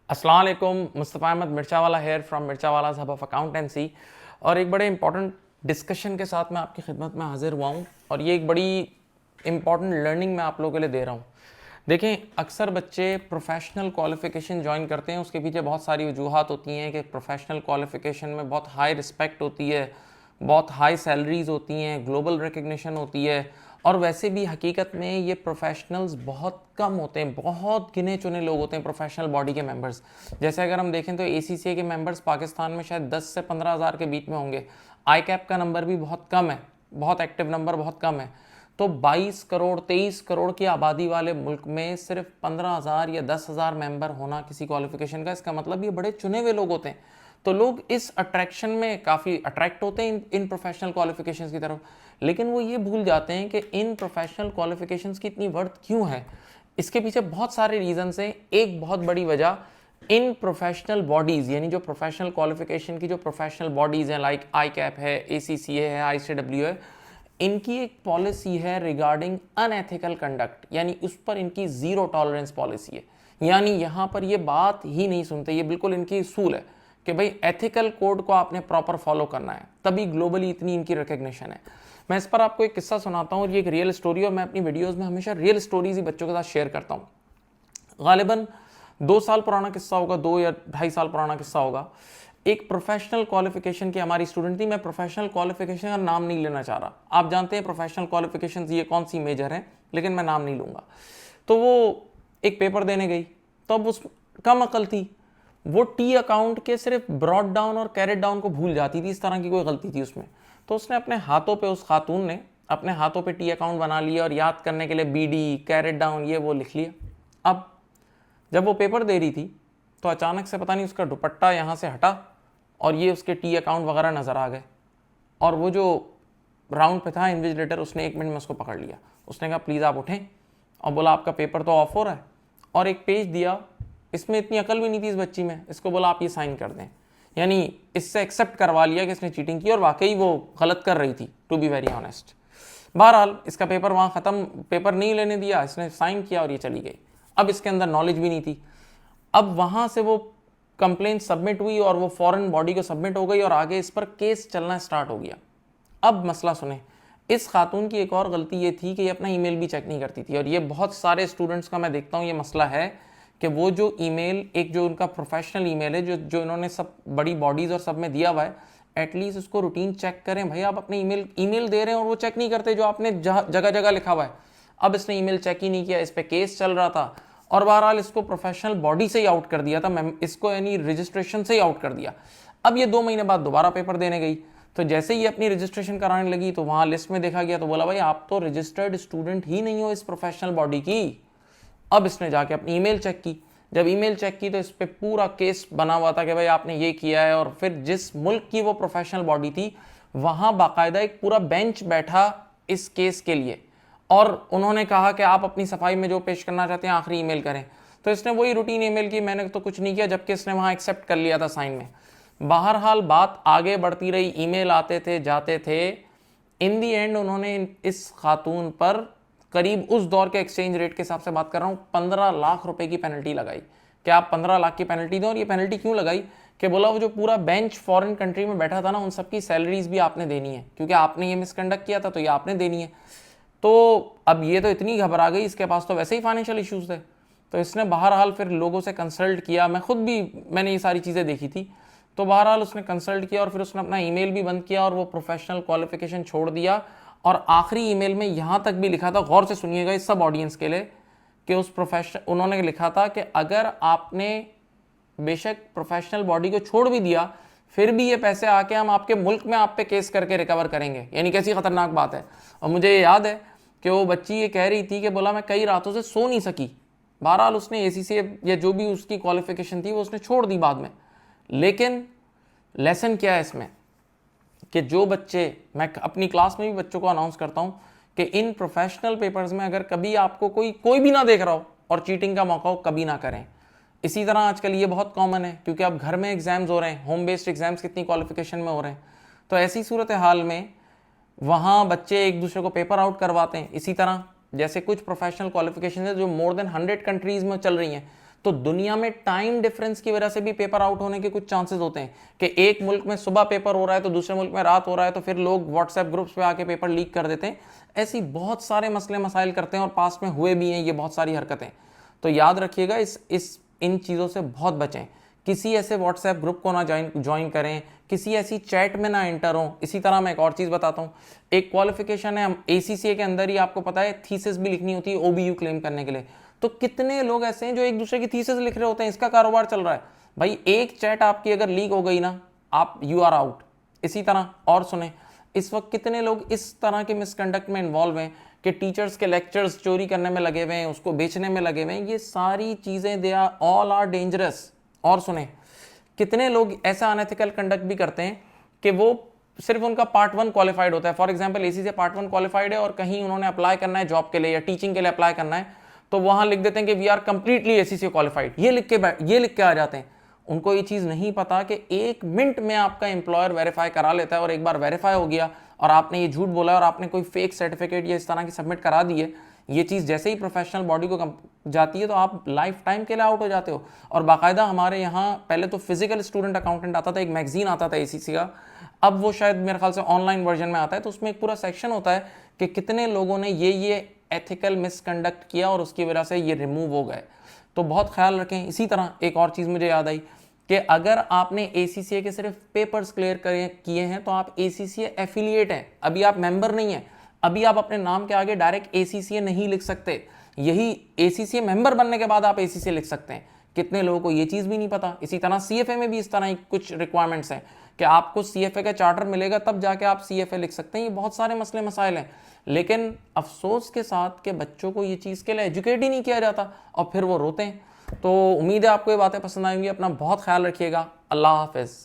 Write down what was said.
अस्सलाम वालेकुम, Mustafa Ahmed Mirchawala here from Mirchawala hub of accountancy. और एक बड़े इंपॉर्टेंट डिस्कशन के साथ मैं आपकी खिदमत में हाजिर हुआ हूँ और ये एक बड़ी इंपॉर्टेंट लर्निंग मैं आप लोगों के लिए दे रहा हूँ। देखें, अक्सर बच्चे प्रोफेशनल क्वालिफ़िकेशन ज्वाइन करते हैं, उसके पीछे बहुत सारी वजूहात होती हैं कि प्रोफेशनल क्वालिफ़िकेशन में बहुत हाई रिस्पेक्ट होती है, बहुत हाई सैलरीज़ होती हैं, ग्लोबल रिकग्निशन होती है। और वैसे भी हकीकत में ये प्रोफेशनल्स बहुत कम होते हैं, बहुत गिने चुने लोग होते हैं प्रोफेशनल बॉडी के मेंबर्स। जैसे अगर हम देखें तो ACCA के मेंबर्स पाकिस्तान में शायद 10 से 15 हज़ार के बीच में होंगे। ICAP का नंबर भी बहुत कम है, बहुत एक्टिव नंबर बहुत कम है। तो 22 करोड़ 23 करोड़ की आबादी वाले मुल्क में सिर्फ 15,000 या 10,000 मेंबर होना किसी क्वालिफिकेशन का, इसका मतलब ये बड़े चुने हुए लोग होते हैं। तो लोग इस अट्रैक्शन में काफ़ी अट्रैक्ट होते हैं इन प्रोफेशनल क्वालिफिकेशंस की तरफ, लेकिन वो ये भूल जाते हैं कि इन प्रोफेशनल क्वालिफिकेशंस की इतनी वर्थ क्यों है। इसके पीछे बहुत सारे रीजंस हैं। एक बहुत बड़ी वजह इन प्रोफेशनल बॉडीज़, यानी जो प्रोफेशनल क्वालिफिकेशन की जो प्रोफेशनल बॉडीज़ हैं, लाइक ICAP है, ACCA है, ICW है, इनकी एक पॉलिसी है रिगार्डिंग अनएथिकल कंडक्ट, यानी उस पर इनकी ज़ीरो टॉलरेंस पॉलिसी है। यानी यहाँ पर ये बात ही नहीं सुनते, ये बिल्कुल इनकी उसूल है कि भाई एथिकल कोड को आपने प्रॉपर फॉलो करना है, तभी ग्लोबली इतनी इनकी रिकग्निशन है। मैं इस पर आपको एक किस्सा सुनाता हूँ और ये एक रियल स्टोरी, और मैं अपनी वीडियोस में हमेशा रियल स्टोरीज ही बच्चों के साथ शेयर करता हूँ। गालिबन 2 साल पुराना किस्सा होगा, 2 या 2.5 साल पुराना किस्सा होगा। एक प्रोफेशनल क्वालिफिकेशन की हमारी स्टूडेंट थी। मैं प्रोफेशनल क्वालिफिकेशन का नाम नहीं लेना चाह रहा, आप जानते हैं प्रोफेशनल क्वालिफिकेशन ये कौन सी मेजर है, लेकिन मैं नाम नहीं लूँगा। तो वो एक पेपर देने गई, तो अब उस कम अकल थी, वो टी अकाउंट के सिर्फ ब्रॉड डाउन और कैरेट डाउन को भूल जाती थी, इस तरह की कोई गलती थी उसमें। तो उसने अपने हाथों पे, उस खातून ने अपने हाथों पे टी अकाउंट बना लिया और याद करने के लिए BD कैरेट डाउन ये वो लिख लिया। अब जब वो पेपर दे रही थी तो अचानक से पता नहीं उसका दुपट्टा यहाँ से हटा और ये उसके टी अकाउंट वगैरह नज़र आ गए। और वो जो राउंड पे था इन्विजिलेटर, उसने 1 मिनट में उसको पकड़ लिया। उसने कहा प्लीज़ आप उठें, और बोला आपका पेपर तो ऑफ हो रहा है, और एक पेज दिया। इसमें इतनी अकल भी नहीं थी इस बच्ची में, इसको बोला आप ये साइन कर दें। यानी इससे एक्सेप्ट करवा लिया कि इसने चीटिंग की, और वाकई वो गलत कर रही थी, टू बी वेरी ऑनेस्ट। बहरहाल इसका पेपर वहाँ ख़त्म, पेपर नहीं लेने दिया, इसने साइन किया और ये चली गई। अब इसके अंदर नॉलेज भी नहीं थी। अब वहाँ से वो कंप्लेंट सबमिट हुई और वो फॉरेन बॉडी को सबमिट हो गई और आगे इस पर केस चलना स्टार्ट हो गया। अब मसला सुने, इस खातून की एक और गलती ये थी कि ये अपना ईमेल भी चेक नहीं करती थी, और ये बहुत सारे स्टूडेंट्स का मैं देखता हूँ ये मसला है कि वो जो ईमेल, एक जो उनका प्रोफेशनल ईमेल है जो इन्होंने सब बड़ी बॉडीज़ और सब में दिया हुआ है, एटलीस्ट उसको रूटीन चेक करें। भाई आप अपने ईमेल दे रहे हैं और वो चेक नहीं करते जो आपने जगह जगह लिखा हुआ है। अब इसने ईमेल चेक ही नहीं किया, इस पर केस चल रहा था, और बहरहाल इसको प्रोफेशनल बॉडी से ही आउट कर दिया था, मैं इसको यानी रजिस्ट्रेशन से ही आउट कर दिया। अब ये 2 महीने बाद दोबारा पेपर देने गई, तो जैसे ही अपनी रजिस्ट्रेशन कराने लगी तो वहाँ लिस्ट में देखा गया, तो बोला भाई आप तो रजिस्टर्ड स्टूडेंट ही नहीं हो इस प्रोफेशनल बॉडी की। अब इसने जाके अपनी ईमेल चेक की, जब ईमेल चेक की तो इस पर पूरा केस बना हुआ था कि भाई आपने ये किया है। और फिर जिस मुल्क की वो प्रोफेशनल बॉडी थी, वहाँ बाकायदा एक पूरा बेंच बैठा इस केस के लिए, और उन्होंने कहा कि आप अपनी सफाई में जो पेश करना चाहते हैं आखिरी ईमेल करें। तो इसने वही रूटीन ईमेल की, मैंने तो कुछ नहीं किया, जबकि इसने वहाँ एक्सेप्ट कर लिया था साइन में। बहरहाल बात आगे बढ़ती रही, ईमेल आते थे जाते थे। इन दी एंड उन्होंने इस खातून पर करीब उस दौर के एक्सचेंज रेट के हिसाब से बात कर रहा हूँ 15 लाख रुपए की पेनल्टी लगाई कि आप 15 लाख की पेनल्टी दें। और ये पेनल्टी क्यों लगाई कि बोला वो जो पूरा बेंच फॉरेन कंट्री में बैठा था ना, उन सबकी सैलरीज भी आपने देनी है, क्योंकि आपने ये मिसकंडक्ट किया था तो ये आपने देनी है। तो अब ये तो इतनी घबरा गई, इसके पास तो वैसे ही फाइनेंशियल इश्यूज थे, तो इसने बहरहाल फिर लोगों से कंसल्ट किया। मैं खुद भी, मैंने ये सारी चीज़ें देखी थी। तो बहरहाल उसने कंसल्ट किया और फिर उसने अपना ईमेल भी बंद किया और वो प्रोफेशनल क्वालिफिकेशन छोड़ दिया। और आखिरी ईमेल में यहाँ तक भी लिखा था, गौर से सुनिएगा इस सब ऑडियंस के लिए, कि उस उन्होंने लिखा था कि अगर आपने बेशक प्रोफेशनल बॉडी को छोड़ भी दिया, फिर भी ये पैसे आके हम आपके मुल्क में आप पे केस करके रिकवर करेंगे। यानी कैसी खतरनाक बात है। और मुझे ये याद है कि वो बच्ची ये कह रही थी कि बोला मैं कई रातों से सो नहीं सकी। बहरहाल उसने ACCA या जो भी उसकी क्वालिफिकेशन थी वो उसने छोड़ दी बाद में। लेकिन लेसन क्या है इसमें कि जो बच्चे, मैं अपनी क्लास में भी बच्चों को अनाउंस करता हूँ कि इन प्रोफेशनल पेपर्स में अगर कभी आपको कोई भी ना देख रहा हो और चीटिंग का मौका हो, कभी ना करें। इसी तरह आजकल ये बहुत कॉमन है, क्योंकि अब घर में एग्जाम्स हो रहे हैं, होम बेस्ड एग्जाम्स कितनी क्वालिफिकेशन में हो रहे हैं। तो ऐसी सूरत हाल में वहाँ बच्चे एक दूसरे को पेपर आउट करवाते हैं। इसी तरह जैसे कुछ प्रोफेशनल क्वालिफिकेशन है जो मोर देन 100 कंट्रीज़ में चल रही हैं, तो दुनिया में टाइम डिफरेंस की वजह से भी पेपर आउट होने के कुछ चांसेस होते हैं कि एक मुल्क में सुबह पेपर हो रहा है तो दूसरे मुल्क में रात हो रहा है, तो फिर लोग व्हाट्सएप ग्रुप्स पे आके पेपर लीक कर देते हैं। ऐसी बहुत सारे मसले मसाइल करते हैं और पास में हुए भी हैं ये बहुत सारी हरकतें। तो याद रखिएगा इन चीज़ों से बहुत बचें। किसी ऐसे व्हाट्सएप ग्रुप को ना ज्वाइन करें, किसी ऐसी चैट में ना एंटर हों। इसी तरह मैं एक और चीज़ बताता हूँ, एक क्वालिफिकेशन है ACCA के अंदर ही, आपको पता है थीसिस भी लिखनी होती है OBU क्लेम करने के लिए। तो कितने लोग ऐसे हैं जो एक दूसरे की थीसिस लिख रहे होते हैं, इसका कारोबार चल रहा है। भाई एक चैट आपकी अगर लीक हो गई ना, आप यू आर आउट। इसी तरह और सुने, इस वक्त कितने लोग इस तरह के मिसकंडक्ट में इन्वॉल्व हैं कि टीचर्स के लेक्चर्स चोरी करने में लगे हुए हैं, उसको बेचने में लगे हुए हैं। ये सारी चीज़ें they are all are dangerous. और सुने, कितने लोग ऐसा अनएथिकल कंडक्ट भी करते हैं कि वो सिर्फ उनका पार्ट 1 क्वालिफाइड होता है। For example ACCA part 1 qualified है और कहीं उन्होंने अप्लाई करना है जॉब के लिए या टीचिंग के लिए अप्लाई करना है, तो वहां लिख देते हैं कि we are completely ACCA qualified. ये लिख के आ जाते हैं। उनको ये चीज़ नहीं पता कि 1 मिनट में आपका एम्प्लॉयर वेरीफाई करा लेता है, और एक बार वेरीफाई हो गया और आपने ये झूठ बोला और आपने कोई फेक सर्टिफिकेट या इस तरह की सबमिट करा दी है, ये चीज़ जैसे ही प्रोफेशनल बॉडी को जाती है तो आप लाइफ टाइम के लिए आउट हो जाते हो। और बाकायदा हमारे यहाँ पहले तो फिजिकल स्टूडेंट अकाउंटेंट आता था, एक मैगजीन आता था ACC का, अब वो शायद मेरे ख्याल से ऑनलाइन वर्जन में आता है। तो उसमें एक पूरा सेक्शन होता है कि कितने लोगों ने ये एथिकल मिसकंडक्ट किया और उसकी वजह से ये रिमूव हो गए। तो बहुत ख्याल रखें। इसी तरह एक और चीज़ मुझे याद आई कि अगर आपने ACCA के सिर्फ पेपर्स क्लियर किए हैं तो आप ACCA एफिलिएट हैं, अभी आप मेंबर नहीं हैं। अभी आप अपने नाम के आगे डायरेक्ट ACCA नहीं लिख सकते, यही ACCA मेंबर बनने के बाद आप ACCA लिख सकते हैं। कितने लोगों को ये चीज़ भी नहीं पता। इसी तरह CFA में भी इस तरह की कुछ रिक्वायरमेंट्स हैं कि आपको CFA का चार्टर मिलेगा तब जाके आप CFA लिख सकते हैं। ये बहुत सारे मसले मसाइल हैं, लेकिन अफसोस के साथ कि बच्चों को ये चीज़ के लिए एजुकेट ही नहीं किया जाता और फिर वो रोते हैं। तो उम्मीद है आपको ये बातें पसंद आएंगी। अपना बहुत ख्याल रखिएगा। अल्लाह हाफिज़।